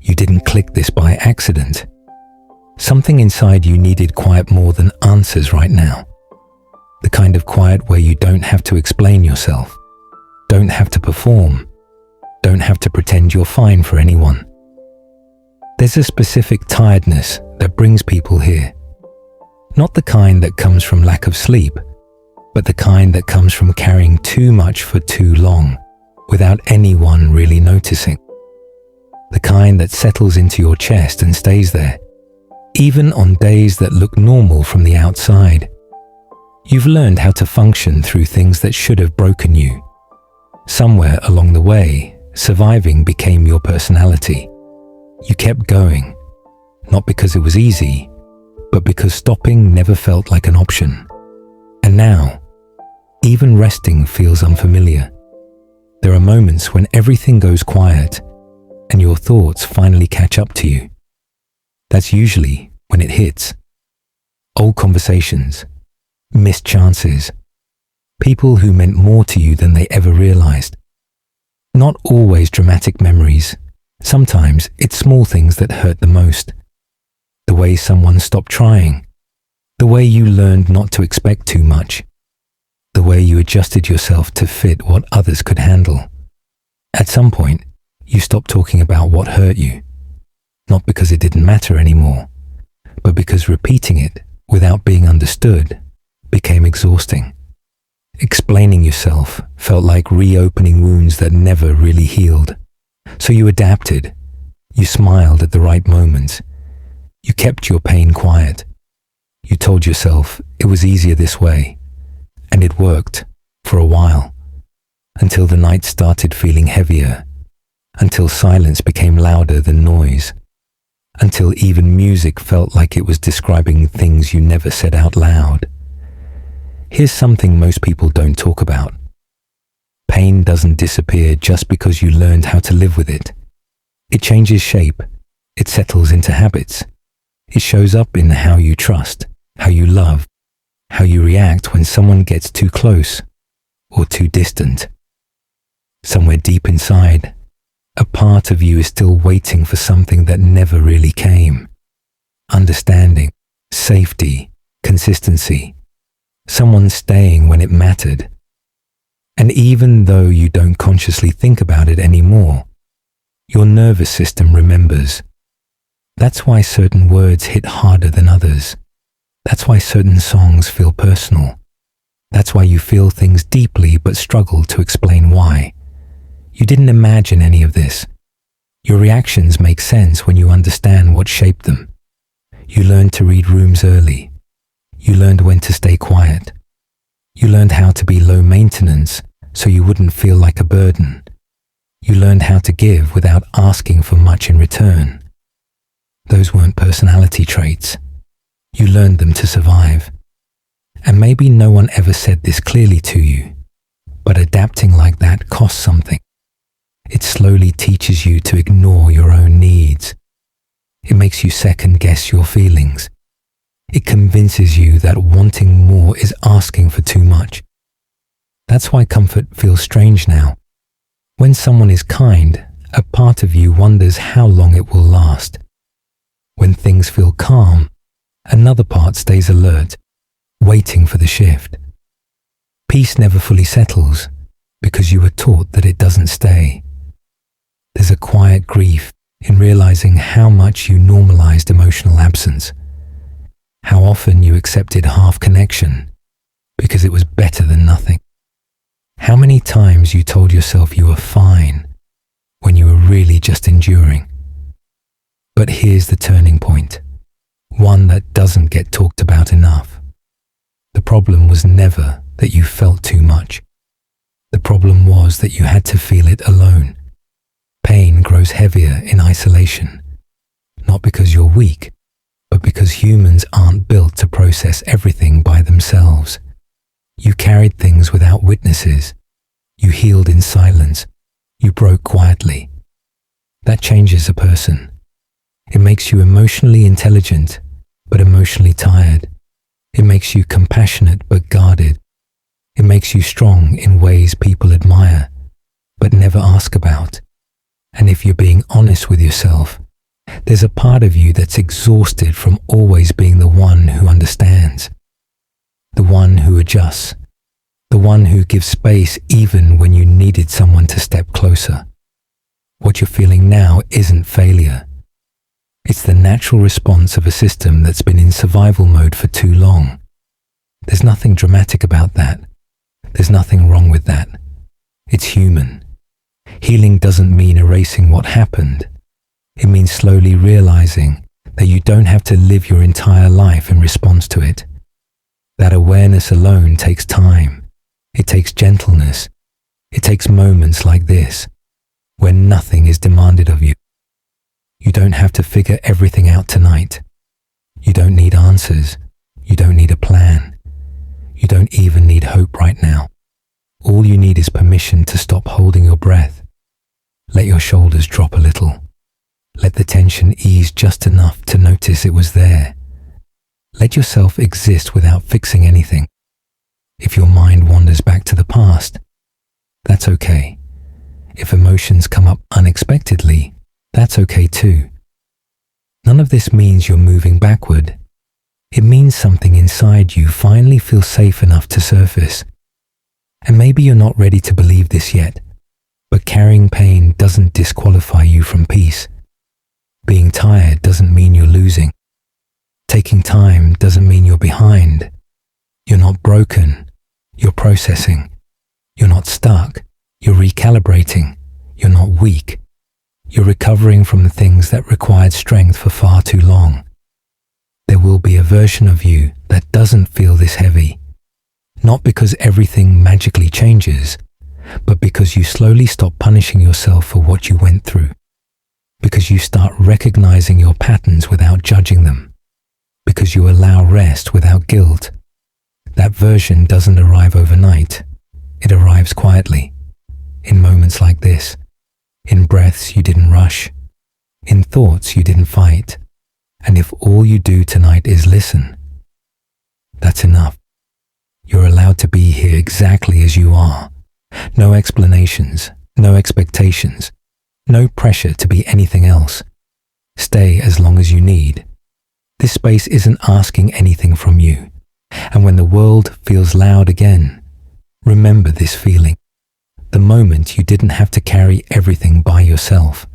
You didn't click this by accident. Something inside you needed quiet more than answers right now. The kind of quiet where you don't have to explain yourself, don't have to perform, don't have to pretend you're fine for anyone. There's a specific tiredness that brings people here. Not the kind that comes from lack of sleep, but the kind that comes from carrying too much for too long without anyone really noticing. The kind that settles into your chest and stays there, even on days that look normal from the outside. You've learned how to function through things that should have broken you. Somewhere along the way, surviving became your personality. You kept going, not because it was easy, but because stopping never felt like an option. And now, even resting feels unfamiliar. There are moments when everything goes quiet and your thoughts finally catch up to you. That's usually when it hits. Old conversations, missed chances, people who meant more to you than they ever realized. Not always dramatic memories. Sometimes it's small things that hurt the most. The way someone stopped trying, the way you learned not to expect too much, the way you adjusted yourself to fit what others could handle. At some point, you stopped talking about what hurt you, not because it didn't matter anymore, but because repeating it without being understood became exhausting. Explaining yourself felt like reopening wounds that never really healed. So you adapted. You smiled at the right moments. You kept your pain quiet. You told yourself it was easier this way. And it worked for a while. Until the night started feeling heavier. Until silence became louder than noise. Until even music felt like it was describing things you never said out loud. Here's something most people don't talk about. Pain doesn't disappear just because you learned how to live with it. It changes shape. It settles into habits. It shows up in how you trust, how you love, how you react when someone gets too close or too distant. Somewhere deep inside, a part of you is still waiting for something that never really came. Understanding, safety, consistency. Someone staying when it mattered. And even though you don't consciously think about it anymore, your nervous system remembers. That's why certain words hit harder than others. That's why certain songs feel personal. That's why you feel things deeply but struggle to explain why. You didn't imagine any of this. Your reactions make sense when you understand what shaped them. You learned to read rooms early. You learned when to stay quiet. You learned how to be low maintenance so you wouldn't feel like a burden. You learned how to give without asking for much in return. Those weren't personality traits. You learned them to survive. And maybe no one ever said this clearly to you, but adapting like that costs something. It slowly teaches you to ignore your own needs. It makes you second guess your feelings. It convinces you that wanting more is asking for too much. That's why comfort feels strange now. When someone is kind, a part of you wonders how long it will last. When things feel calm, another part stays alert, waiting for the shift. Peace never fully settles because you were taught that it doesn't stay. There's a quiet grief in realizing how much you normalized emotional absence. How often you accepted half connection because it was better than nothing. How many times you told yourself you were fine when you were really just enduring. But here's the turning point, one that doesn't get talked about enough. The problem was never that you felt too much. The problem was that you had to feel it alone. Pain grows heavier in isolation, not because you're weak, but because humans aren't built to process everything by themselves. You carried things without witnesses. You healed in silence. You broke quietly. That changes a person. It makes you emotionally intelligent, but emotionally tired. It makes you compassionate, but guarded. It makes you strong in ways people admire, but never ask about. And if you're being honest with yourself, There's a part of you that's exhausted from always being the one who understands, the one who adjusts, the one who gives space even when you needed someone to step closer. What you're feeling now isn't failure. It's the natural response of a system that's been in survival mode for too long. There's nothing dramatic about that. There's nothing wrong with that. It's human. Healing doesn't mean erasing what happened. It means slowly realizing that you don't have to live your entire life in response to it. That awareness alone takes time. It takes gentleness. It takes moments like this, where nothing is demanded of you. You don't have to figure everything out tonight. You don't need answers. You don't need a plan. You don't even need hope right now. All you need is permission to stop holding your breath. Let your shoulders drop a little. Let the tension ease just enough to notice it was there. Let yourself exist without fixing anything. If your mind wanders back to the past, that's okay. If emotions come up unexpectedly, that's okay too. None of this means you're moving backward. It means something inside you finally feels safe enough to surface. And maybe you're not ready to believe this yet, but carrying pain doesn't disqualify you from peace. Being tired doesn't mean you're losing. Taking time doesn't mean you're behind. You're not broken. You're processing. You're not stuck. You're recalibrating. You're not weak. You're recovering from the things that required strength for far too long. There will be a version of you that doesn't feel this heavy. Not because everything magically changes, but because you slowly stop punishing yourself for what you went through. Because you start recognizing your patterns without judging them. Because you allow rest without guilt. That version doesn't arrive overnight. It arrives quietly, in moments like this, in breaths you didn't rush, in thoughts you didn't fight. And if all you do tonight is listen, that's enough. You're allowed to be here exactly as you are. No explanations, no expectations, no pressure to be anything else. Stay as long as you need. This space isn't asking anything from you. And when the world feels loud again, remember this feeling. The moment you didn't have to carry everything by yourself.